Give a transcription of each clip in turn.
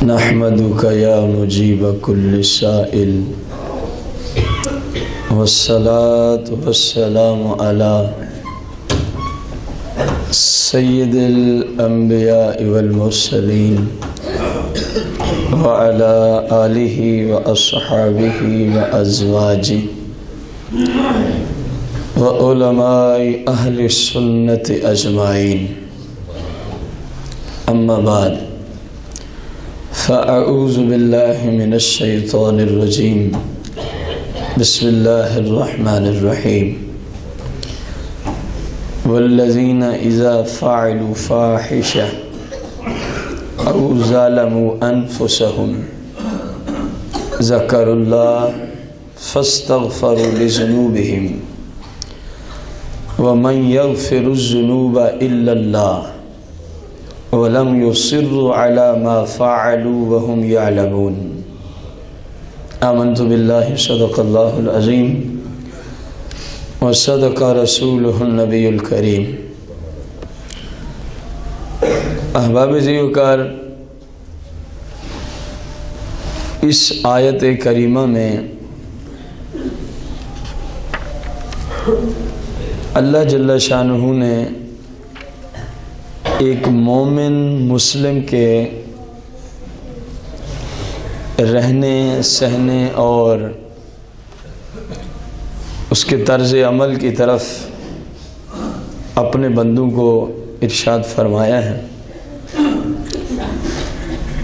نحمدک یا مجیب کل سائل والصلاة والسلام علی سید الانبیاء والمرسلین وعلی آلہ واصحابہ وازواجہ وعلماء اہل السنت اجمعین، اما بعد فاعوذ باللہ من الشیطان الرجیم، بسم اللہ الرحمن الرحیم۔ والذین اذا فعلوا فاحشة او ظلموا انفسهم ذکروا اللہ فاستغفروا لذنوبهم ومن یغفر الذنوب الا اللہ وَلَمْ يُصِرُّوا عَلَى مَا فَعَلُوا وَهُمْ يَعْلَمُونَ۔ آمنت باللہ صدق اللہ العظیم وصدق رسولہ النبی الکریم۔ احباب زیوکار، اس آیت کریمہ میں اللہ جل شانہ نے ایک مومن مسلم کے رہنے سہنے اور اس کے طرز عمل کی طرف اپنے بندوں کو ارشاد فرمایا ہے۔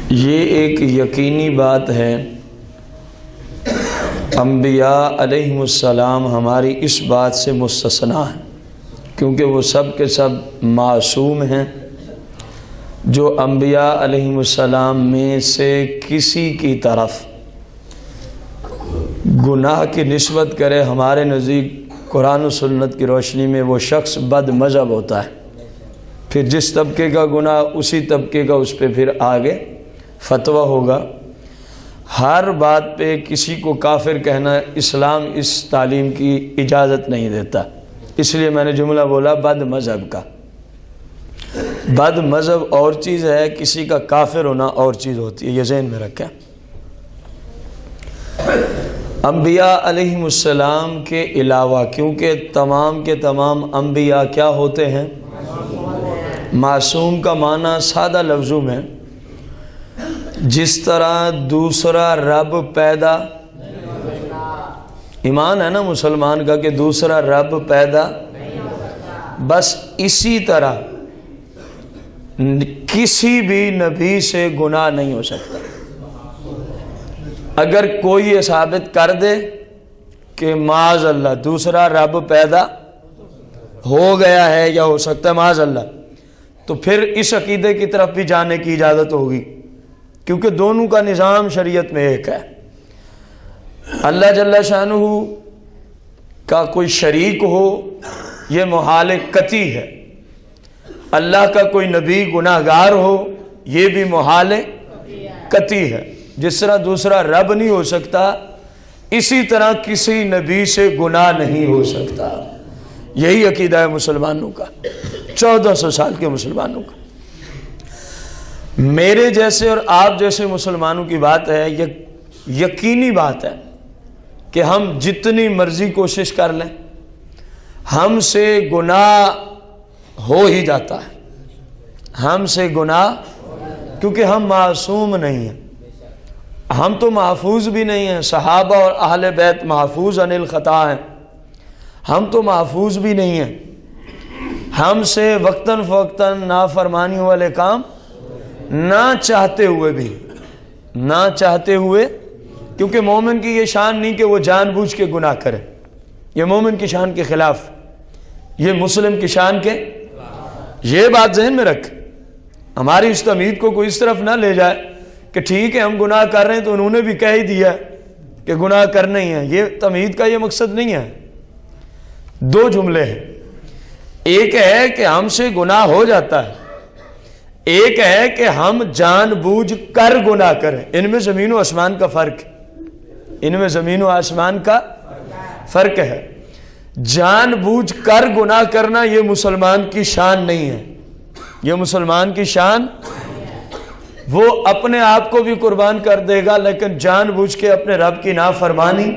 یہ ایک یقینی بات ہے، انبیاء علیہم السلام ہماری اس بات سے مستثنیٰ ہیں، کیونکہ وہ سب کے سب معصوم ہیں۔ جو انبیاء علیہم السلام میں سے کسی کی طرف گناہ کی نسبت کرے، ہمارے نزدیک قرآن و سنت کی روشنی میں وہ شخص بد مذہب ہوتا ہے۔ پھر جس طبقے کا گناہ اسی طبقے کا اس پہ پھر آگے فتویٰ ہوگا۔ ہر بات پہ کسی کو کافر کہنا اسلام اس تعلیم کی اجازت نہیں دیتا، اس لیے میں نے جملہ بولا بد مذہب کا۔ بد مذہب اور چیز ہے، کسی کا کافر ہونا اور چیز ہوتی ہے، یہ ذہن میں رکھیں۔ انبیاء علیہم السلام کے علاوہ، کیونکہ تمام کے تمام انبیاء کیا ہوتے ہیں؟ معصوم کا معنی سادہ لفظوں میں جس طرح دوسرا رب پیدا، ایمان ہے نا مسلمان کا کہ دوسرا رب پیدا، بس اسی طرح کسی بھی نبی سے گناہ نہیں ہو سکتا۔ اگر کوئی یہ ثابت کر دے کہ معاذ اللہ دوسرا رب پیدا ہو گیا ہے یا ہو سکتا ہے معاذ اللہ، تو پھر اس عقیدے کی طرف بھی جانے کی اجازت ہوگی، کیونکہ دونوں کا نظام شریعت میں ایک ہے۔ اللہ جل شانہ کا کوئی شریک ہو یہ محال قطعی ہے، اللہ کا کوئی نبی گناہ گار ہو یہ بھی محال قطعی ہے۔ جس طرح دوسرا رب نہیں ہو سکتا، اسی طرح کسی نبی سے گناہ نہیں ہو سکتا۔ یہی عقیدہ ہے مسلمانوں کا، 1400 سال کے مسلمانوں کا۔ میرے جیسے اور آپ جیسے مسلمانوں کی بات ہے، یہ یقینی بات ہے کہ ہم جتنی مرضی کوشش کر لیں ہم سے گناہ ہو ہی جاتا ہے، ہم سے گناہ، کیونکہ ہم معصوم نہیں ہیں، ہم تو محفوظ بھی نہیں ہیں۔ صحابہ اور اہل بیت محفوظ عن الخطا ہیں، ہم تو محفوظ بھی نہیں ہیں۔ ہم سے وقتاً فوقتاً نافرمانی والے کام نہ چاہتے ہوئے، کیونکہ مومن کی یہ شان نہیں کہ وہ جان بوجھ کے گناہ کرے، یہ مومن کی شان کے خلاف، یہ مسلم کی شان کے، یہ بات ذہن میں رکھ۔ ہماری اس تمہید کو کوئی اس طرف نہ لے جائے کہ ٹھیک ہے ہم گناہ کر رہے ہیں تو انہوں نے بھی کہہ ہی دیا کہ گناہ کرنا ہی ہے، یہ تمہید کا یہ مقصد نہیں ہے۔ دو جملے ہیں، ایک ہے کہ ہم سے گناہ ہو جاتا ہے، ایک ہے کہ ہم جان بوجھ کر گناہ کریں۔ ان میں زمین و آسمان کا فرق ہے، ان میں زمین و آسمان کا فرق ہے۔ جان بوجھ کر گناہ کرنا یہ مسلمان کی شان نہیں ہے، یہ مسلمان کی شان وہ اپنے آپ کو بھی قربان کر دے گا لیکن جان بوجھ کے اپنے رب کی نافرمانی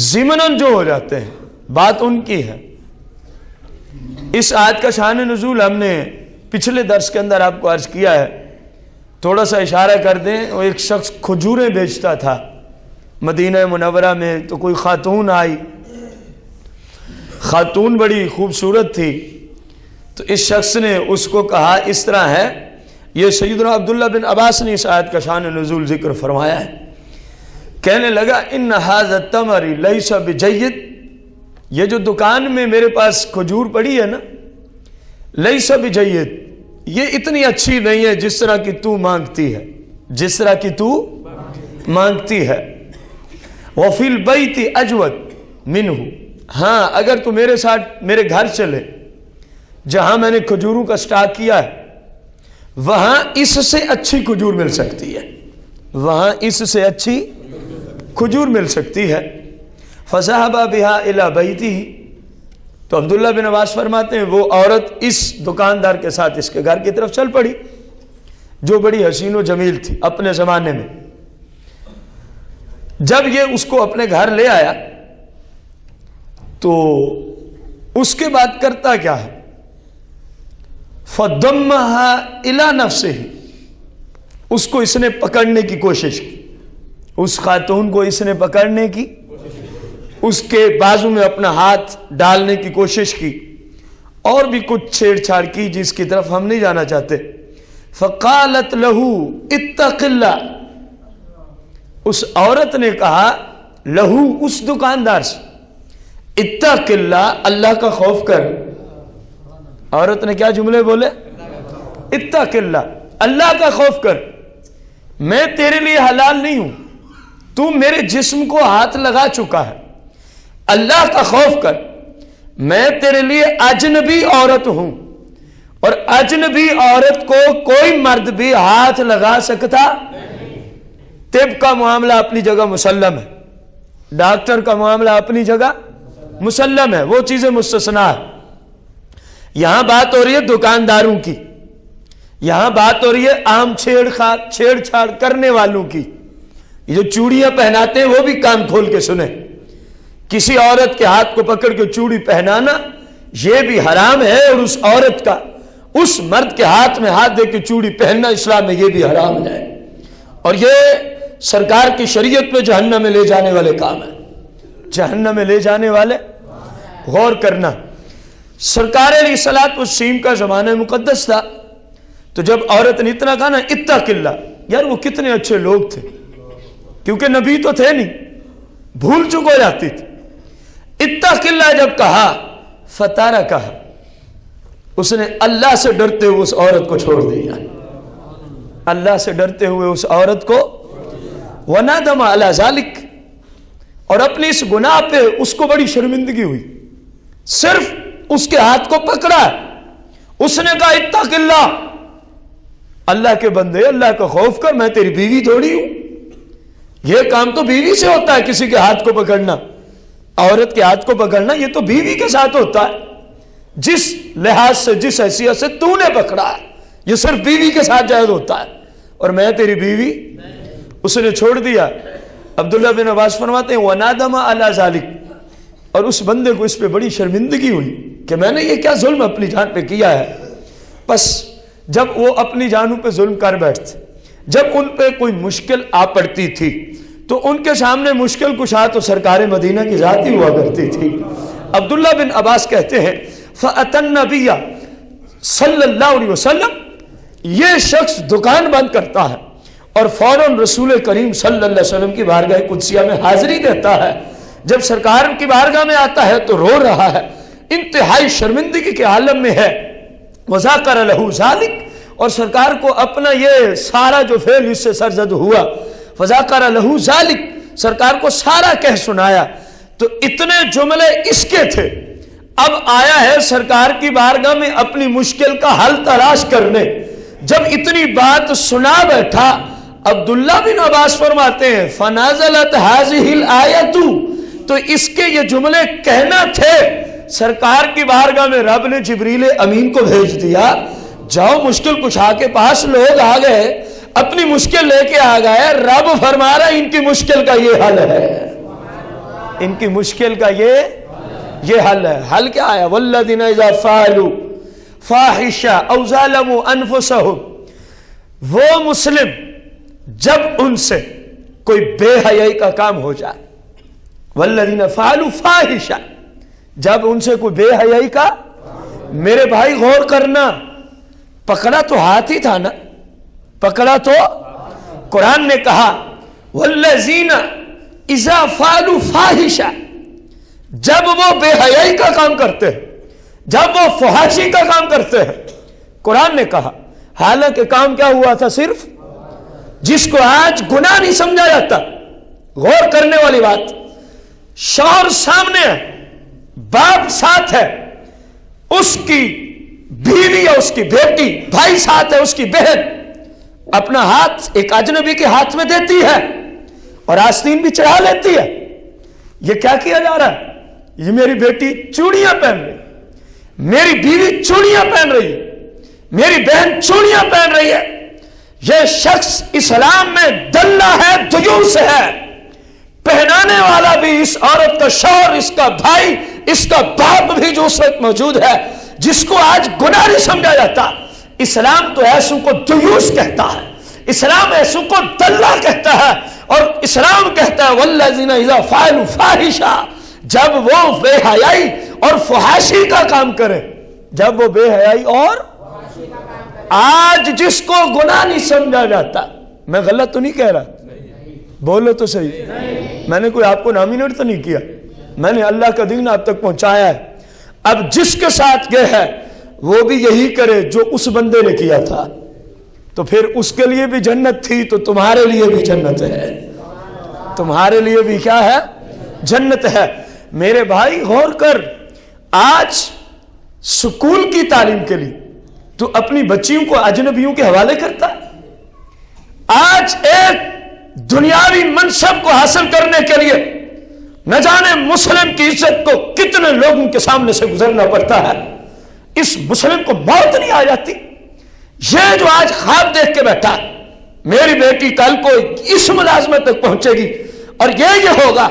ضمناً جو ہو جاتے ہیں، بات ان کی ہے۔ اس آیت کا شان نزول ہم نے پچھلے درس کے اندر آپ کو عرض کیا ہے، تھوڑا سا اشارہ کر دیں۔ وہ ایک شخص کھجوریں بیچتا تھا مدینہ منورہ میں، تو کوئی خاتون آئی، خاتون بڑی خوبصورت تھی، تو اس شخص نے اس کو کہا اس طرح ہے، یہ سیدنا عبداللہ بن عباس نے اس آیت کا شان نزول ذکر فرمایا ہے، کہنے لگا ان ھذا التمر لیس بجید، یہ جو دکان میں میرے پاس کھجور پڑی ہے نا، لیس بجید، یہ اتنی اچھی نہیں ہے جس طرح کی تو مانگتی ہے، جس طرح کی تو مانگتی ہے۔ وفی البیت اجود منہ، ہاں اگر تو میرے ساتھ میرے گھر چلے جہاں میں نے کھجوروں کا سٹاک کیا ہے، وہاں اس سے اچھی کھجور مل سکتی ہے، وہاں اس سے اچھی کھجور مل سکتی ہے۔ فذهب بها الى بیتہ، تو عبداللہ بن عباس فرماتے ہیں وہ عورت اس دکاندار کے ساتھ اس کے گھر کی طرف چل پڑی، جو بڑی حسین و جمیل تھی اپنے زمانے میں۔ جب یہ اس کو اپنے گھر لے آیا تو اس کے بعد کرتا کیا ہے، فَضَمَّهَا إِلَى نَفْسِهِ، اس کو اس نے پکڑنے کی کوشش کی، اس خاتون کو اس نے پکڑنے کی، اس کے بازو میں اپنا ہاتھ ڈالنے کی کوشش کی، اور بھی کچھ چھیڑ چھاڑ کی جس کی طرف ہم نہیں جانا چاہتے۔ فَقَالَتْ لَهُ اتَّقِ اللَّهِ، اس عورت نے کہا لہو، اس دکاندار سے، اتق اللہ، اللہ کا خوف کر۔ عورت نے کیا جملے بولے؟ اتق اللہ، اللہ کا خوف کر، میں تیرے لیے حلال نہیں ہوں، تو میرے جسم کو ہاتھ لگا چکا ہے، اللہ کا خوف کر، میں تیرے لیے اجنبی عورت ہوں، اور اجنبی عورت کو کوئی مرد بھی ہاتھ لگا سکتا۔ طب کا معاملہ اپنی جگہ مسلم ہے، ڈاکٹر کا معاملہ اپنی جگہ مسلم ہے، وہ چیزیں مستثنا ہے۔ یہاں بات ہو رہی ہے دکانداروں کی، یہاں بات ہو رہی ہے عام چھیڑ چھاڑ کرنے والوں کی۔ یہ جو چوڑیاں پہناتے ہیں وہ بھی کان کھول کے سنیں، کسی عورت کے ہاتھ کو پکڑ کے چوڑی پہنانا یہ بھی حرام ہے، اور اس عورت کا اس مرد کے ہاتھ میں ہاتھ دے کے چوڑی پہننا اسلام میں یہ بھی حرام ہے، اور یہ سرکار کی شریعت میں جہنم میں لے جانے والے کام ہیں، جہنم میں لے جانے والے۔ غور کرنا، سرکار علیہ الصلوۃ والسلام کا زمانہ مقدس تھا، تو جب عورت نے اتنا کہا نا اتق اللہ، یار وہ کتنے اچھے لوگ تھے، کیونکہ نبی تو تھے نہیں، بھول چکو جاتی تھی۔ اتق اللہ جب کہا، فتارہ کہا، اس نے اللہ سے ڈرتے ہوئے اس عورت کو چھوڑ دیا، اللہ سے ڈرتے ہوئے اس عورت کو، وَنَادَمَ عَلَى ذَلِكَ، اور اپنی اس گناہ پہ اس کو بڑی شرمندگی ہوئی، صرف اس کے ہاتھ کو پکڑا، اس نے کہا اتق اللہ، اللہ کے بندے اللہ کا خوف کر، میں تیری بیوی تھوڑی ہوں، یہ کام تو بیوی سے ہوتا ہے، کسی کے ہاتھ کو پکڑنا، عورت کے ہاتھ کو پکڑنا یہ تو بیوی کے ساتھ ہوتا ہے، جس لحاظ سے جس حیثیت سے تو نے پکڑا ہے یہ صرف بیوی کے ساتھ جائز ہوتا ہے، اور میں تیری بیوی، اس نے چھوڑ دیا۔ عبداللہ بن عباس فرماتے ہیں وَنَادَمَ عَلَى ذَلِكَ، اور اس بندے کو اس پہ بڑی شرمندگی ہوئی کہ میں نے یہ کیا ظلم اپنی جان پہ کیا ہے۔ بس جب وہ اپنی جانوں پہ ظلم کر بیٹھتے، جب ان پہ کوئی مشکل آ پڑتی تھی تو ان کے سامنے مشکل کشا تو سرکار مدینہ کی ذات ہی ہوا کرتی تھی۔ عبداللہ بن عباس کہتے ہیں فَأَتَى النَّبِيَّ صلی اللہ علیہ وسلم، یہ شخص دکان بند کرتا ہے اور فوراً رسول کریم صلی اللہ علیہ وسلم کی بارگاہ قدسیہ میں حاضری دیتا ہے۔ جب سرکار کی بارگاہ میں آتا ہے تو رو رہا ہے، انتہائی شرمندگی کے عالم میں ہے۔ وَذَاكَرَ لَهُ ذَلِكَ، اور سرکار کو اپنا یہ سارا جو فعل اس سے سرزد ہوا، فَذَاكَرَ لَهُ ذَلِكَ، سرکار کو سارا کہہ سنایا۔ تو اتنے جملے اس کے تھے، اب آیا ہے سرکار کی بارگاہ میں اپنی مشکل کا حل تلاش کرنے۔ جب اتنی بات سنا بیٹھا، عبداللہ بن عباس فرماتے ہیں فَنَازَلَتْ هَذِهِ الْآيَةُ، تو اس کے یہ جملے کہنا تھے، سرکار کی بارگاہ میں رب نے جبریل امین کو بھیج دیا، جاؤ مشکل کشا کے پاس، لوگ آ گئے اپنی مشکل لے کے آ گئے، رب فرما رہا ان کی مشکل کا یہ حل ہے، ان کی مشکل کا یہ حل ہے۔ حل کیا ہے؟ والذین اذا فعلوا فاحشہ او ظلموا انفسہم، وہ مسلم جب ان سے کوئی بے حیائی کا کام ہو جائے، والذین فعلوا فاحشہ، جب ان سے کوئی بے حیائی کا، میرے بھائی غور کرنا، پکڑا تو ہاتھ ہی تھا نا، پکڑا تو قرآن نے کہا والذین اذا فعلوا فاحشہ، جب وہ بے حیائی کا کام کرتے ہیں، جب وہ فحاشی کا کام کرتے ہیں، قرآن نے کہا، حالانکہ کام کیا ہوا تھا؟ صرف جس کو آج گناہ نہیں سمجھا جاتا۔ غور کرنے والی بات، شوہر سامنے ہے، باپ ساتھ ہے، اس کی بیوی یا اس کی بیٹی، بھائی ساتھ ہے، اس کی بہن اپنا ہاتھ ایک اجنبی کے ہاتھ میں دیتی ہے اور آستین بھی چڑھا لیتی ہے۔ یہ کیا کیا جا رہا ہے؟ یہ میری بیٹی چوڑیاں پہن رہی، میری بیوی چوڑیاں پہن رہی ہے، میری بہن چوڑیاں پہن رہی ہے، یہ شخص اسلام میں دلہ ہے، دیوس ہے، پہنانے والا بھی اس عورت کا شوہر، اس کا بھائی، اس کا باپ بھی جو اس وقت موجود ہے، جس کو آج گناہ نہیں سمجھا جاتا۔ اسلام تو ایسوں کو دیوس کہتا ہے، اسلام ایسوں کو دلہ کہتا ہے، اور اسلام کہتا ہے والذین اذا فعلوا فاحشہ، جب وہ بے حیائی اور فحاشی کا کام کرے، جب وہ بے حیائی اور آج جس کو گناہ نہیں سمجھا جاتا، میں غلط تو نہیں کہہ رہا، بولو تو صحیح، میں نے کوئی آپ کو نامینیٹ تو نہیں کیا، میں نے اللہ کا دین آپ تک پہنچایا ہے۔ اب جس کے ساتھ گئے ہے وہ بھی یہی کرے جو اس بندے نے کیا تھا، تو پھر اس کے لیے بھی جنت تھی، تو تمہارے لیے بھی جنت ہے، تمہارے لیے بھی کیا ہے؟ جنت ہے۔ میرے بھائی غور کر، آج سکول کی تعلیم کے لیے تو اپنی بچیوں کو اجنبیوں کے حوالے کرتا ہے، آج ایک دنیاوی منصب کو حاصل کرنے کے لیے نہ جانے مسلم کی عزت کو کتنے لوگوں کے سامنے سے گزرنا پڑتا ہے، اس مسلم کو موت نہیں آ جاتی؟ یہ جو آج خواب دیکھ کے بیٹھا، میری بیٹی کل کو اس ملازمت تک پہنچے گی اور یہ ہوگا،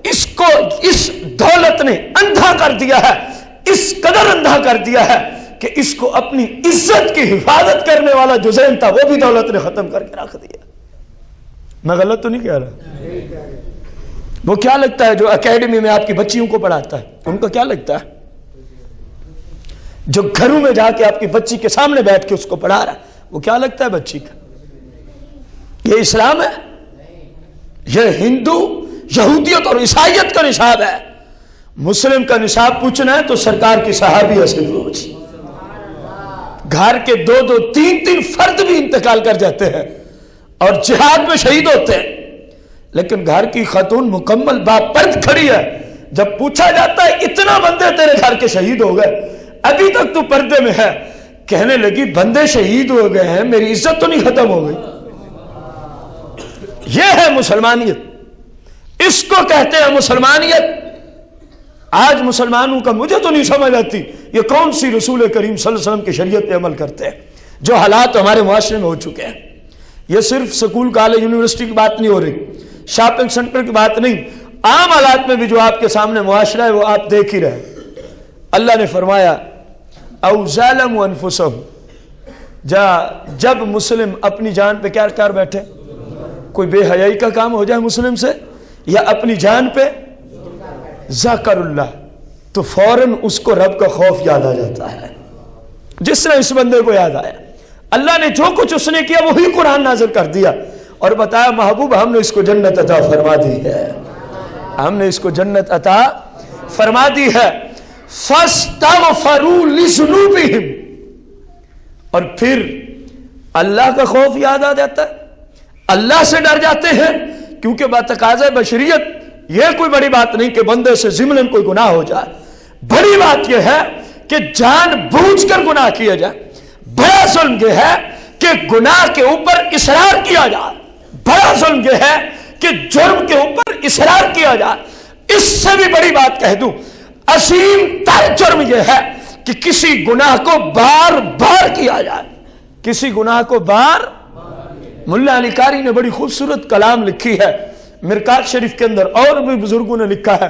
اس کو اس دولت نے اندھا کر دیا ہے، اس قدر اندھا کر دیا ہے کہ اس کو اپنی عزت کی حفاظت کرنے والا جو ذہن تھا وہ بھی دولت نے ختم کر کے رکھ دیا۔ میں غلط تو نہیں کہہ رہا؟ وہ کیا لگتا ہے جو اکیڈمی میں آپ کی بچیوں کو پڑھاتا ہے، ان کو کیا لگتا ہے؟ جو گھروں میں جا کے آپ کی بچی کے سامنے بیٹھ کے اس کو پڑھا رہا ہے، وہ کیا لگتا ہے بچی کا؟ یہ اسلام ہے؟ یہ ہندو یہودیت اور عیسائیت کا نصاب ہے۔ مسلم کا نصاب پوچھنا ہے تو سرکار کی صحابیہ سے پوچھ۔ گھر کے 2-3 فرد بھی انتقال کر جاتے ہیں اور جہاد میں شہید ہوتے ہیں، لیکن گھر کی خاتون مکمل باپرد کھڑی ہے، جب پوچھا جاتا ہے اتنا بندے تیرے گھر کے شہید ہو گئے، ابھی تک تو پردے میں ہے، کہنے لگی بندے شہید ہو گئے ہیں، میری عزت تو نہیں ختم ہو گئی۔ یہ ہے مسلمانیت، اس کو کہتے ہیں مسلمانیت۔ آج مسلمانوں کا مجھے تو نہیں سمجھ آتی یہ کون سی رسول کریم صلی اللہ علیہ وسلم کی شریعت پہ عمل کرتے ہیں، جو حالات ہمارے معاشرے میں ہو چکے ہیں۔ یہ صرف سکول کالج یونیورسٹی کی بات نہیں ہو رہی، شاپنگ سینٹر کی بات نہیں، عام حالات میں بھی جو آپ کے سامنے معاشرہ ہے وہ آپ دیکھ ہی رہے۔ اللہ نے فرمایا او ظالموا انفسہم، جب مسلم اپنی جان پہ کیا کر بیٹھے، کوئی بے حیائی کا کام ہو جائے مسلم سے یا اپنی جان پہ ذکر اللہ، تو فوراً اس کو رب کا خوف یاد آ جاتا ہے، جس نے اس بندے کو یاد آیا۔ اللہ نے جو کچھ اس نے کیا وہی قرآن نازل کر دیا اور بتایا محبوب ہم نے اس کو جنت عطا فرما دی ہے، ہم نے اس کو جنت عطا فرما دی ہے۔ فَاسْتَغْفَرُوا لِذُنُوبِهِمْ، اور پھر اللہ کا خوف یاد آ جاتا ہے، اللہ سے ڈر جاتے ہیں، کیونکہ بتقاضۂ بشریت یہ کوئی بڑی بات نہیں کہ بندے سے ضمناً کوئی گناہ ہو جائے، بڑی بات یہ ہے کہ جان بوجھ کر گناہ کیا جائے، بڑا ظلم یہ ہے کہ گناہ کے اوپر اصرار کیا جائے، بڑا ظلم یہ ہے کہ جرم کے اوپر اصرار کیا جائے۔ اس سے بھی بڑی بات کہہ دوں، عظیم تر جرم یہ ہے کہ کسی گناہ کو بار بار کیا جائے, کسی گناہ کو بار. ملا علی قاری نے بڑی خوبصورت کلام لکھی ہے مرکات شریف کے اندر, اور بھی بزرگوں نے لکھا ہے,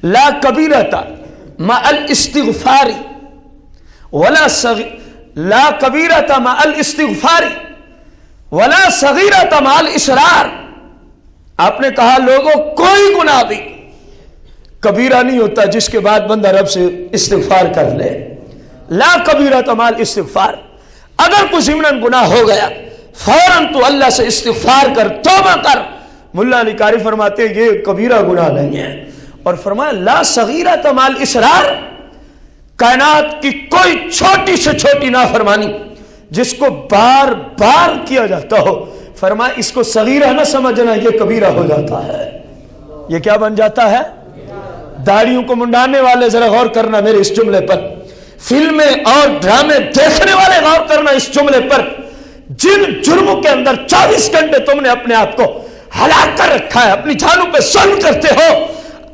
لا کبیرۃ مع الاستغفار ولا لا کبیرۃ مع الاستغفار ولا صغیرۃ مع الاصرار. آپ نے کہا لوگوں کوئی گناہ بھی کبیرہ نہیں ہوتا جس کے بعد بندہ رب سے استغفار کر لے. لا کبیرۃ مع الاستغفار, اگر کوئی ضمن گناہ ہو گیا فوراً تو اللہ سے استغفار کر, توبہ کر. ملا علی قاری فرماتے ہیں یہ کبیرہ گناہ نہیں ہے. اور فرمایا لا صغیرۃ مع الاصرار, کائنات کی کوئی چھوٹی سے چھوٹی نافرمانی جس کو بار بار کیا جاتا ہو, فرمایا اس کو صغیرہ نہ سمجھنا, یہ کبیرہ ہو جاتا ہے. یہ کیا بن جاتا ہے؟ داڑھیوں کو منڈانے والے ذرا غور کرنا میرے اس جملے پر, فلمیں اور ڈرامے دیکھنے والے غور کرنا اس جملے پر. جن جرموں کے اندر 24 گھنٹے تم نے اپنے آپ کو ہلاک کر رکھا ہے, اپنی جانوں پہ ظلم کرتے ہو,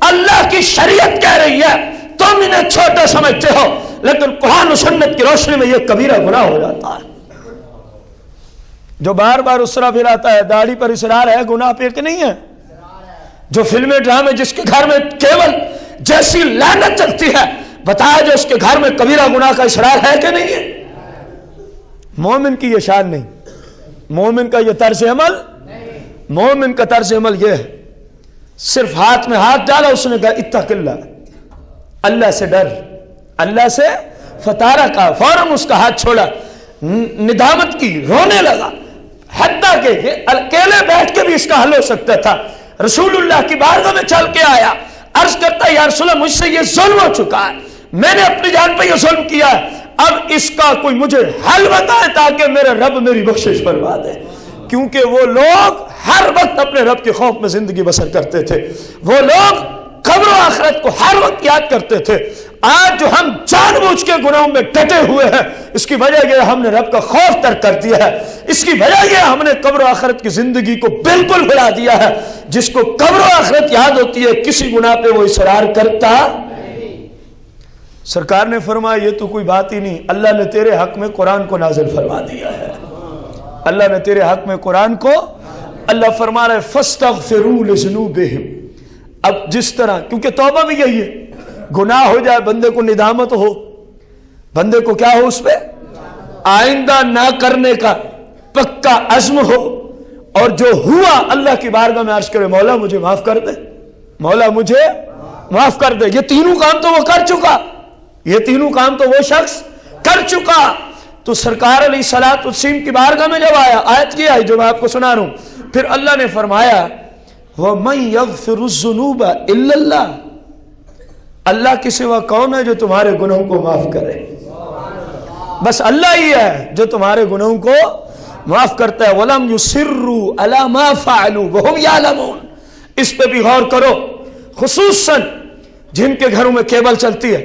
اللہ کی شریعت کہہ رہی ہے تم انہیں چھوٹا سمجھتے ہو, لیکن قرآن و سنت کی روشنی میں یہ کبیرہ گناہ ہو جاتا ہے. جو بار بار اسرا پھراتا ہے, داڑھی پر اصرار ہے, گناہ پہ کہ نہیں ہے؟ جو فلمیں ڈرامے جس کے گھر میں کیول جیسی لعنت چلتی ہے, بتایا جو اس کے گھر میں کبیرہ گناہ کا اصرار ہے کہ نہیں ہے؟ مومن کی یہ شان نہیں, مومن کا یہ طرز عمل, مومن کا طرز عمل یہ ہے صرف ہاتھ میں ہاتھ ڈالا, اس نے کہا اتق اللہ, اللہ سے ڈر, اللہ سے فتارہ کا, فوراً اس کا ہاتھ چھوڑا, ندامت کی, رونے لگا, حتیٰ کہ یہ اکیلے بیٹھ کے بھی اس کا حل ہو سکتا تھا. رسول اللہ کی بارگاہ میں چل کے آیا, عرض کرتا ہے یا رسول اللہ مجھ سے یہ ظلم ہو چکا ہے, میں نے اپنی جان پہ یہ ظلم کیا ہے, اب اس کا کوئی مجھے حل بتائے تاکہ میرے رب میری بخشش فرما دے. کیونکہ وہ لوگ ہر وقت اپنے رب کے خوف میں زندگی بسر کرتے تھے, وہ لوگ قبر و آخرت کو ہر وقت یاد کرتے تھے. آج جو ہم جان بوجھ کے گناہوں میں ڈٹے ہوئے ہیں, اس کی وجہ یہ ہم نے رب کا خوف ترک کر دیا ہے, اس کی وجہ یہ ہم نے قبر و آخرت کی زندگی کو بالکل بھلا دیا ہے. جس کو قبر و آخرت یاد ہوتی ہے کسی گناہ پہ وہ اصرار کرتا. سرکار نے فرمایا یہ تو کوئی بات ہی نہیں, اللہ نے تیرے حق میں قرآن کو نازل فرما دیا ہے, اللہ نے تیرے حق میں قرآن کو, اللہ فرما رہا ہے فاستغفروا لذنوبہم. اب جس طرح, کیونکہ توبہ بھی یہی ہے, گناہ ہو جائے بندے کو ندامت ہو, بندے کو کیا ہو, اس پہ آئندہ نہ کرنے کا پکا عزم ہو, اور جو ہوا اللہ کی بارگاہ میں عرض کرے مولا مجھے معاف کر دے, مولا مجھے معاف کر دے. یہ تینوں کام تو وہ کر چکا, یہ تینوں کام تو وہ شخص کر چکا. تو سرکار علیہ الصلوۃ والتسلیم کی بارگاہ میں جب آیا, آیت یہ آئی جو میں آپ کو سنا رہا ہوں, پھر اللہ نے فرمایا وَمَن يَغْفِرُ الذُّنُوبَ إِلَّا اللَّهُ, اللہ کے سوا کون ہے جو تمہارے گناہوں کو معاف کرے؟ بس اللہ ہی ہے جو تمہارے گناہوں کو معاف کرتا ہے. وَلَمْ يُصِرُّوا عَلَى مَا فَعَلُوا وَهُمْ يَعْلَمُونَ. اس پہ بھی غور کرو, خصوصاً جن کے گھروں میں کیبل چلتی ہے,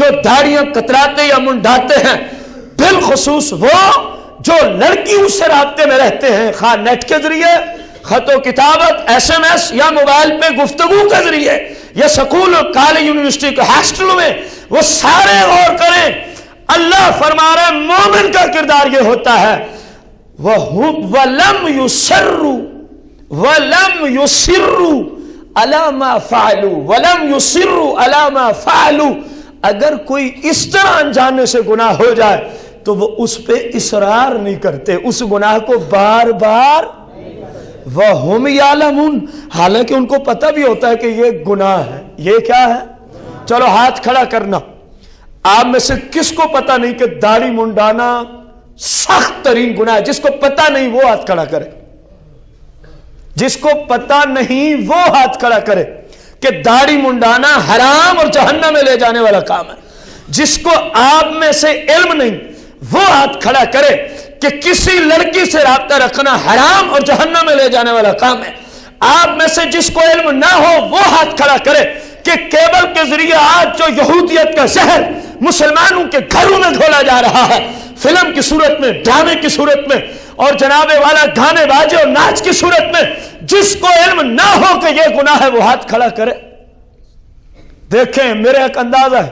جو داڑیاں کتراتے یا منڈاتے ہیں, بالخصوص وہ جو لڑکیوں سے رابطے میں رہتے ہیں, خواہ نیٹ کے ذریعے, خط و کتابت, ایس ایم ایس, یا موبائل پہ گفتگو کے ذریعے, یا سکول اور کالج یونیورسٹی کے ہاسٹلوں میں, وہ سارے غور کریں. اللہ فرما رہا ہے مومن کا کردار یہ ہوتا ہے وَلَمْ يُصِرُّوا عَلَى مَا فَعَلُوا وَلَمْ يُصِرُّوا عَلَى مَا فَعَلُوا. اگر کوئی اس طرح انجانے سے گناہ ہو جائے تو وہ اس پہ اصرار نہیں کرتے, اس گناہ کو بار بار, وَهُمْ يَعْلَمُونَ, حالانکہ ان کو پتہ بھی ہوتا ہے کہ یہ گناہ ہے. یہ کیا ہے؟ چلو ہاتھ کھڑا کرنا. آپ میں سے کس کو پتہ نہیں کہ داڑھی منڈانا سخت ترین گناہ ہے؟ جس کو پتہ نہیں وہ ہاتھ کھڑا کرے, جس کو پتہ نہیں وہ ہاتھ کھڑا کرے کہ داڑھی منڈانا حرام اور جہنم میں لے جانے والا کام ہے. جس کو آپ میں سے علم نہیں وہ ہاتھ کھڑا کرے کہ کسی لڑکی سے رابطہ رکھنا حرام اور جہنم میں لے جانے والا کام ہے. آپ میں سے جس کو علم نہ ہو وہ ہاتھ کھڑا کرے کہ کیبل کے ذریعے آج جو یہودیت کا زہر مسلمانوں کے گھروں میں گھولا جا رہا ہے, فلم کی صورت میں, ڈرامے کی صورت میں, اور جناب والا گانے باجے اور ناچ کی صورت میں, جس کو علم نہ ہو کہ یہ گناہ ہے وہ ہاتھ کھڑا کرے. دیکھیں میرا ایک اندازہ ہے,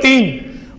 3,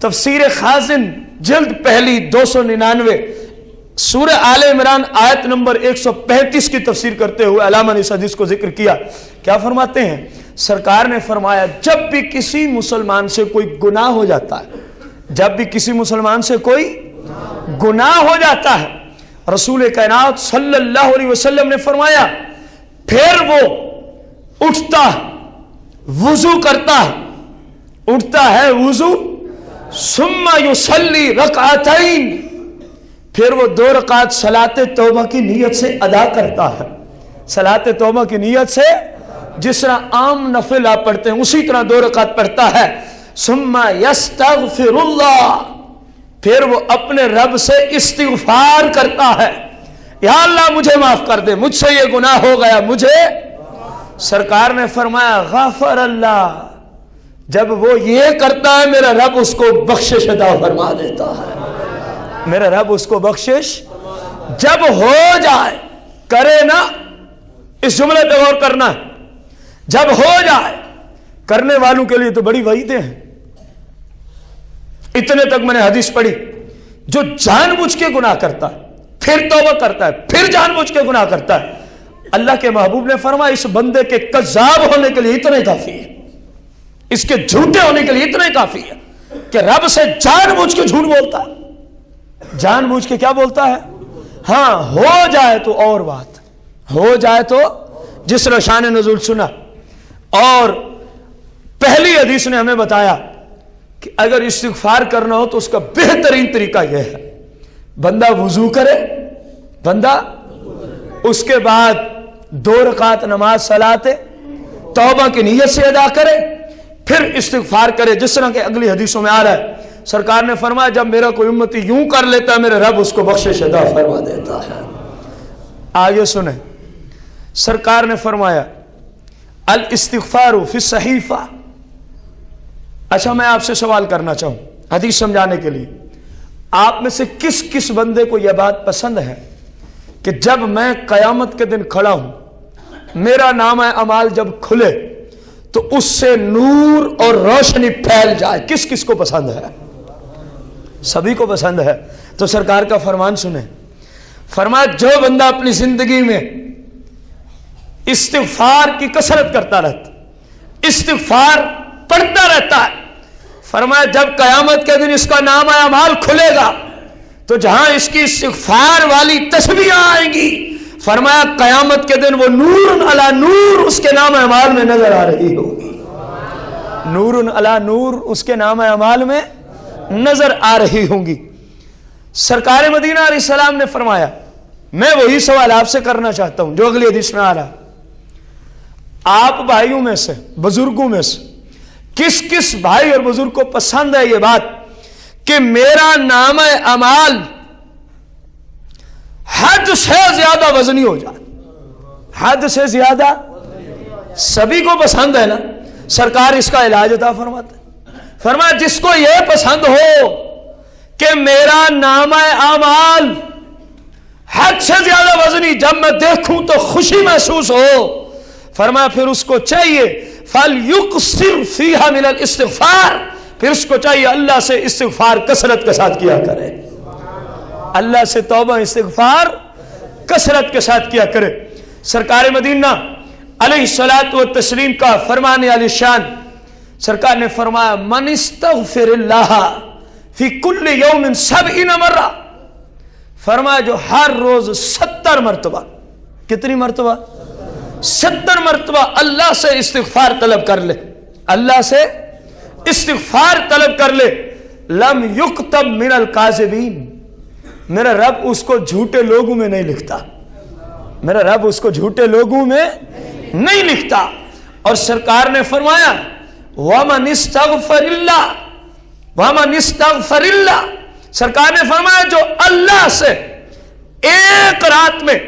تفسیر خازن جلد پہلی 299 سورہ آل عمران آیت نمبر 135 کی تفسیر کرتے ہوئے علامہ نے اس حدیث کو ذکر کیا. کیا فرماتے ہیں؟ سرکار نے فرمایا جب بھی کسی مسلمان سے کوئی گناہ ہو جاتا ہے، جب بھی کسی مسلمان سے کوئی گناہ ہو جاتا ہے، رسول کائنات صلی اللہ علیہ وسلم نے فرمایا پھر وہ اٹھتا وضو کرتا ہے، اٹھتا ہے وضو، ثم یصلی رکعتین، پھر وہ 2 رکعت صلاۃ توبہ کی نیت سے ادا کرتا ہے. صلاۃ توبہ کی نیت سے جس طرح عام نفل آپ پڑھتے ہیں اسی طرح 2 رکعت پڑھتا ہے. ثم یستغفر اللہ، پھر وہ اپنے رب سے استغفار کرتا ہے، یا اللہ مجھے معاف کر دے، مجھ سے یہ گناہ ہو گیا مجھے. سرکار نے فرمایا غفر اللہ، جب وہ یہ کرتا ہے میرا رب اس کو بخشش عطا فرما دیتا ہے، میرا رب اس کو بخشش جب ہو جائے. کرے نا، اس جملے پہ غور کرنا، جب ہو جائے. کرنے والوں کے لیے تو بڑی وعیدیں ہیں. اتنے تک میں نے حدیث پڑھی، جو جان بوجھ کے گناہ کرتا ہے پھر توبہ کرتا ہے پھر جان بوجھ کے گناہ کرتا ہے، اللہ کے محبوب نے فرمایا اس بندے کے کذاب ہونے کے لیے اتنا ہی کافی ہے، اس کے جھوٹے ہونے کے لیے اتنا ہی کافی ہے کہ رب سے جان بوجھ کے جھوٹ بولتا ہے. جان بوجھ کے کیا بولتا ہے؟ ہاں ہو جائے تو اور بات، ہو جائے تو جس طرح شان نزول سنا. اور پہلی حدیث نے ہمیں بتایا کہ اگر استغفار کرنا ہو تو اس کا بہترین طریقہ یہ ہے بندہ وضو کرے، بندہ اس کے بعد 2 رکعت نماز صلاۃ توبہ کی نیت سے ادا کرے، پھر استغفار کرے، جس طرح کہ اگلی حدیثوں میں آ رہا ہے. سرکار نے فرمایا جب میرا کوئی امتی یوں کر لیتا ہے میرے رب اس کو بخشش عطا فرما دیتا ہے. آگے سنیں، سرکار نے فرمایا الاستغفار فی الصحیفہ. اچھا میں آپ سے سوال کرنا چاہوں حدیث سمجھانے کے لیے، آپ میں سے کس کس بندے کو یہ بات پسند ہے کہ جب میں قیامت کے دن کھڑا ہوں میرا نامہ اعمال جب کھلے تو اس سے نور اور روشنی پھیل جائے؟ کس کس کو پسند ہے؟ سبھی کو پسند ہے. تو سرکار کا فرمان سنیں، فرمایا جو بندہ اپنی زندگی میں استغفار کی کثرت کرتا رہتا، استغفار پڑھتا رہتا ہے، فرمایا جب قیامت کے دن اس کا نامہ اعمال کھلے گا تو جہاں اس کی استغفار والی تسبیحاں آئیں گی، فرمایا قیامت کے دن وہ نور علی نور اس کے نامہ اعمال میں نظر آ رہی ہوگی. نور علی نور اس کے نامہ اعمال میں نظر آ رہی ہوں گی. سرکار مدینہ علیہ السلام نے فرمایا میں وہی سوال آپ سے کرنا چاہتا ہوں جو اگلی حدیث میں آ رہا. آپ بھائیوں میں سے، بزرگوں میں سے کس کس بھائی اور بزرگ کو پسند ہے یہ بات کہ میرا نامہ اعمال حد سے زیادہ وزنی ہو جائے؟ حد سے زیادہ سبھی کو پسند ہے نا. سرکار اس کا علاج عطا فرماتے ہیں، فرمایا جس کو یہ پسند ہو کہ میرا نامہ اعمال حد سے زیادہ وزنی، جب میں دیکھوں تو خوشی محسوس ہو، فرمایا پھر اس کو چاہیے فَلْيُقْصِرْ فِيهَا مِنَ الْإِسْتِغْفَارِ، پھر اس کو چاہیے اللہ سے استغفار کثرت کے ساتھ کیا کرے، اللہ سے توبہ استغفار کثرت کے ساتھ کیا کرے. سرکار مدینہ علیہ الصلاۃ والتسلیم کا فرمان علی شان، سرکار نے فرمایا من استغفر اللہ فی کل یوم 70 مرہ، فرمایا جو ہر روز 70 مرتبہ، کتنی مرتبہ؟ 70 مرتبہ اللہ سے استغفار طلب کر لے، اللہ سے استغفار طلب کر لے، لم یکتب من الکاذبین، میرا رب اس کو جھوٹے لوگوں میں نہیں لکھتا، میرا رب اس کو جھوٹے لوگوں میں نہیں لکھتا. اور سرکار نے فرمایا وَمَنِ اسْتَغْفَرِ اللَّهِ وَمَنِ اسْتَغْفَرِ اللَّهِ، سرکار نے فرمایا جو اللہ سے ایک رات میں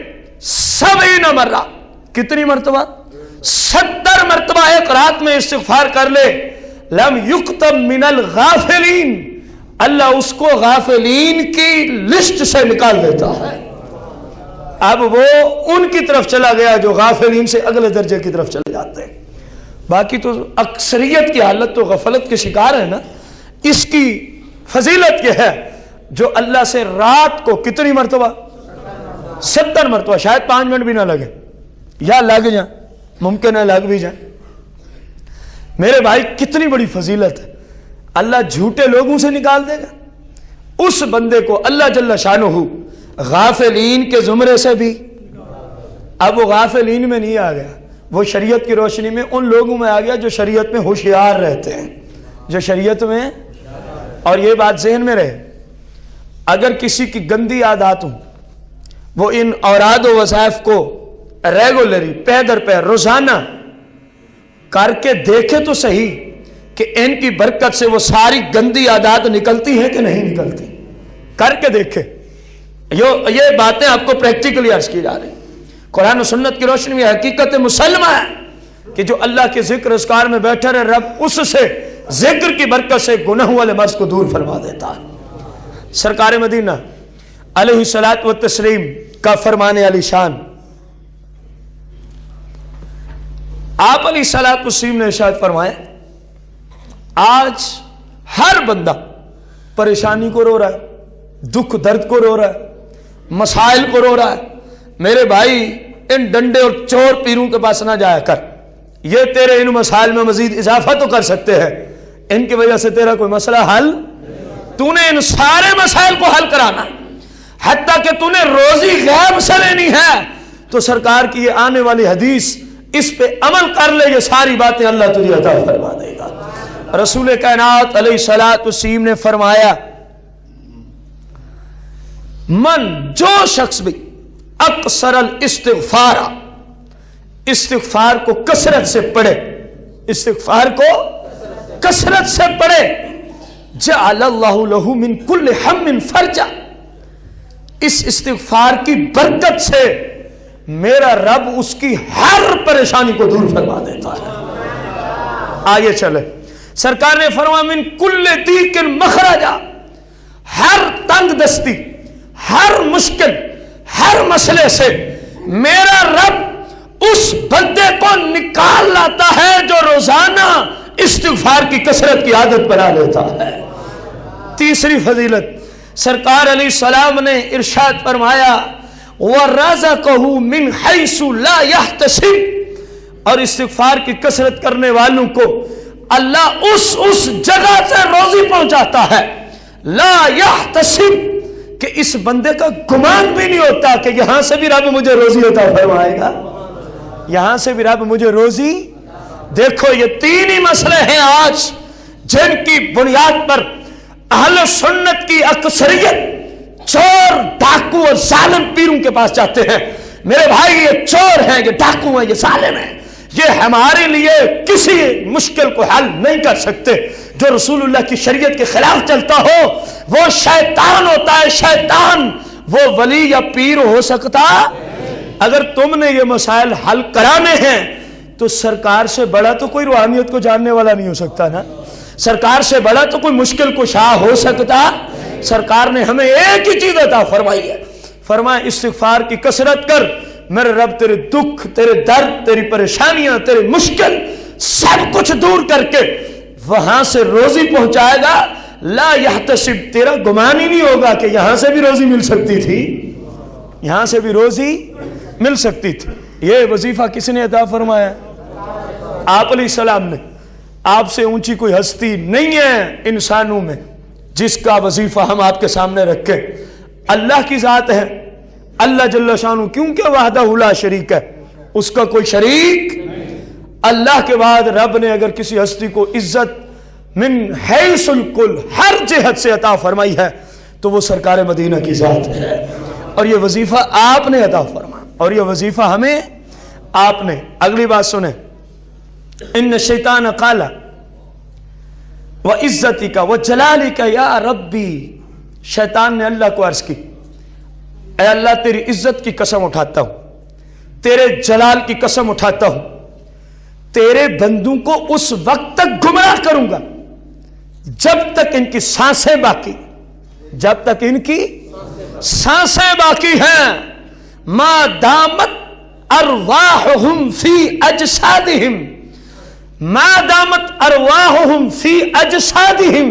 70 مرہ، کتنی مرتبہ؟ 70 مرتبہ ایک رات میں استغفار کر لے، لم یکتب من الغافلین، اللہ اس کو غافلین کی لسٹ سے نکال دیتا ہے. اب وہ ان کی طرف چلا گیا جو غافلین سے اگلے درجے کی طرف چلے جاتے ہیں. باقی تو اکثریت کی حالت تو غفلت کے شکار ہے نا. اس کی فضیلت یہ ہے جو اللہ سے رات کو کتنی مرتبہ 70 مرتبہ، شاید 5 منٹ بھی نہ لگے یا لگ جائیں، ممکن ہے لگ بھی جائیں۔ میرے بھائی کتنی بڑی فضیلت ہے، اللہ جھوٹے لوگوں سے نکال دے گا اس بندے کو اللہ جل شانہ غافلین کے زمرے سے بھی۔ اب وہ غافلین میں نہیں آ گیا، وہ شریعت کی روشنی میں ان لوگوں میں آ گیا جو شریعت میں ہوشیار رہتے ہیں، جو شریعت میں۔ اور یہ بات ذہن میں رہے، اگر کسی کی گندی عادات ہوں وہ ان اوراد و وظائف کو ریگولری پے در پے روزانہ کر کے دیکھے تو صحیح کہ ان کی برکت سے وہ ساری گندی عادات نکلتی ہیں کہ نہیں نکلتی، کر کے دیکھے۔ یہ باتیں آپ کو پریکٹیکلی عرض کی جا رہی ہیں، قرآن و سنت کی روشنی میں حقیقت مسلمہ ہے کہ جو اللہ کے ذکر اذکار میں بیٹھے رہے، رب اس سے ذکر کی برکت سے گناہوں والے مرض کو دور فرما دیتا ہے۔ سرکار مدینہ علیہ الصلوۃ والتسلیم کا فرمان علی شان، آپ علیہ الصلوۃ والتسلیم نے ارشاد فرمایا، آج ہر بندہ پریشانی کو رو رہا ہے، دکھ درد کو رو رہا ہے، مسائل کو رو رہا ہے۔ میرے بھائی ان ڈنڈے اور چور پیروں کے پاس نہ جایا کر، یہ تیرے ان مسائل میں مزید اضافہ تو کر سکتے ہیں، ان کی وجہ سے تیرا کوئی مسئلہ حل، تو نے ان سارے مسائل کو حل کرانا، حتیٰ کہ تو نے روزی غیب سے لینی ہے تو سرکار کی یہ آنے والی حدیث اس پہ عمل کر لے، یہ ساری باتیں اللہ تجھے عطا فرما دے گا۔ رسول کائنات علیہ الصلوۃ والتسلیم نے فرمایا، جو شخص بھی اکثر الاستغفار، استغفار کو کثرت سے پڑھے، استغفار کو کثرت سے پڑھے، جعل اللہ لہ من کل ہم فرجا، اس استغفار کی برکت سے میرا رب اس کی ہر پریشانی کو دور فرما دیتا ہے۔ آگے چلے، سرکار نے فرمایا من کل دیک مخرجا، ہر تنگ دستی، ہر مشکل، ہر مسئلے سے میرا رب اس بندے کو نکال لاتا ہے جو روزانہ استغفار کی کثرت کی عادت بنا لیتا ہے۔ تیسری فضیلت، سرکار علیہ السلام نے ارشاد فرمایا، وَرَزَقَهُ مِنْ حَيْثُ لَا يَحْتَسِبُ، اور استغفار کی کثرت کرنے والوں کو اللہ اس جگہ سے روزی پہنچاتا ہے، لا يحتسب، کہ اس بندے کا گمان بھی نہیں ہوتا کہ یہاں سے بھی رب مجھے روزی عطا فرمائے گا، یہاں سے بھی رب مجھے روزی۔ دیکھو یہ تین ہی مسئلے ہیں آج جن کی بنیاد پر اہل سنت کی اکثریت چور، ڈاکو اور ظالم پیروں کے پاس جاتے ہیں۔ میرے بھائی یہ چور ہیں، یہ ڈاکو ہیں، یہ ظالم ہیں، یہ ہمارے لیے کسی مشکل کو حل نہیں کر سکتے۔ جو رسول اللہ کی شریعت کے خلاف چلتا ہو وہ شیطان ہوتا ہے، شیطان، وہ ولی یا پیر ہو سکتا۔ اگر تم نے یہ مسائل حل کرانے ہیں تو سرکار سے بڑا تو کوئی روحانیت کو جاننے والا نہیں ہو سکتا نا، سرکار سے بڑا تو کوئی مشکل کشا ہو سکتا۔ سرکار نے ہمیں ایک ہی چیز عطا فرمائی ہے، فرمایا استغفار کی کثرت کر، میرے رب تیرے دکھ، تیرے درد، تیری پریشانیاں، تیرے مشکل سب کچھ دور کر کے وہاں سے روزی پہنچائے گا۔ لا یحتسب، تیرا گمان ہی نہیں ہوگا کہ یہاں سے بھی روزی مل سکتی تھی، یہاں سے بھی روزی مل سکتی تھی۔ یہ وظیفہ کس نے عطا فرمایا؟ آپ علیہ السلام نے۔ آپ سے اونچی کوئی ہستی نہیں ہے انسانوں میں جس کا وظیفہ ہم آپ کے سامنے رکھیں۔ اللہ کی ذات ہے، اللہ جل شانہ، کیونکہ وحدہ لا شریک ہے، اس کا کوئی شریک۔ اللہ کے بعد رب نے اگر کسی ہستی کو عزت من حیث الکل، ہر جہت سے عطا فرمائی ہے تو وہ سرکار مدینہ کی ذات ہے، اور یہ وظیفہ آپ نے عطا فرمایا، اور یہ وظیفہ ہمیں آپ نے۔ اگلی بات سنیں، ان الشیطان قال وعزتک وجلالک یا ربی، شیطان نے اللہ کو عرض کی، اے اللہ تیری عزت کی قسم اٹھاتا ہوں، تیرے جلال کی قسم اٹھاتا ہوں، تیرے بندوں کو اس وقت تک گمراہ کروں گا جب تک ان کی سانسیں باقی، جب تک ان کی سانسیں باقی ہیں، ما دامت ارواحہم فی اجسادہم، ما دامت ارواحہم فی اجسادہم،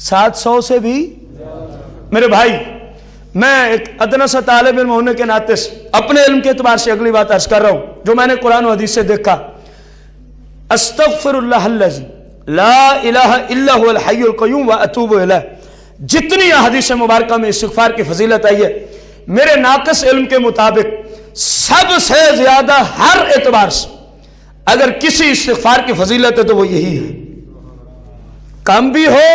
700 سے بھی میرے بھائی، میں ایک ادنا سا طالب علم ہونے کے ناطے سے اپنے علم کے اعتبار سے اگلی بات عرض کر رہا ہوں جو میں نے قرآن و حدیث سے دیکھا. استغفر اللہ الذی لا الہ الا هو الحی القیوم واتوب الیہ. جتنی احادیث مبارکہ میں استغفار کی فضیلت آئی ہے، میرے ناقص علم کے مطابق سب سے زیادہ ہر اعتبار سے اگر کسی استغفار کی فضیلت ہے تو وہ یہی ہے. کم بھی ہو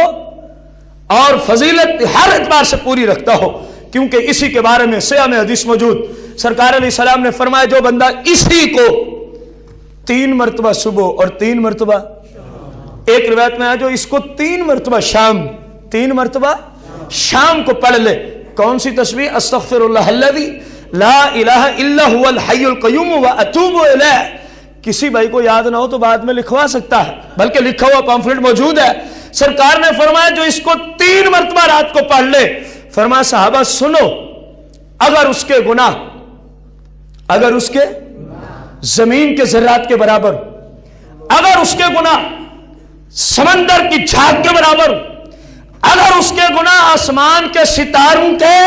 اور فضیلت ہر اعتبار سے پوری رکھتا ہو، کیونکہ اسی کے بارے میں صحیح میں حدیث موجود. سرکار علیہ السلام نے فرمایا جو بندہ اسی کو 3 مرتبہ صبح اور 3 مرتبہ، ایک روایت میں ہے جو اس کو 3 مرتبہ شام، 3 مرتبہ شام کو پڑھ لے. کون سی تسبیح؟ استغفر اللہ الذی لا الہ الا هو الحی القیوم واتوب الیہ. کسی بھائی کو یاد نہ ہو تو بعد میں لکھوا سکتا ہے، بلکہ لکھا ہوا پامفلٹ موجود ہے. سرکار نے فرمایا جو اس کو 3 مرتبہ رات کو پڑھ لے، فرمایا صحابہ سنو، اگر اس کے گناہ، اگر اس کے زمین کے ذرات کے برابر، اگر اس کے گناہ سمندر کی جھاگ کے برابر، اگر اس کے گناہ آسمان کے ستاروں کے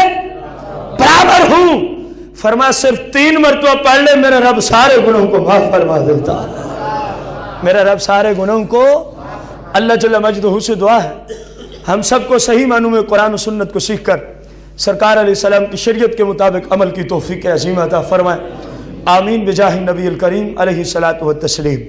برابر ہوں، فرمایا صرف 3 مرتبہ پڑھ لے، میرا رب سارے گناہوں کو معاف فرما دیتا ہے. میرا رب سارے گناہوں کو، اللہ جل مجدہ سے دعا ہے ہم سب کو صحیح معنوں میں قرآن و سنت کو سیکھ کر سرکار علیہ السلام کی شریعت کے مطابق عمل کی توفیق عظیم عطا فرمائے. آمین بجاہ نبی الکریم علیہ الصلاۃ والتسلیم.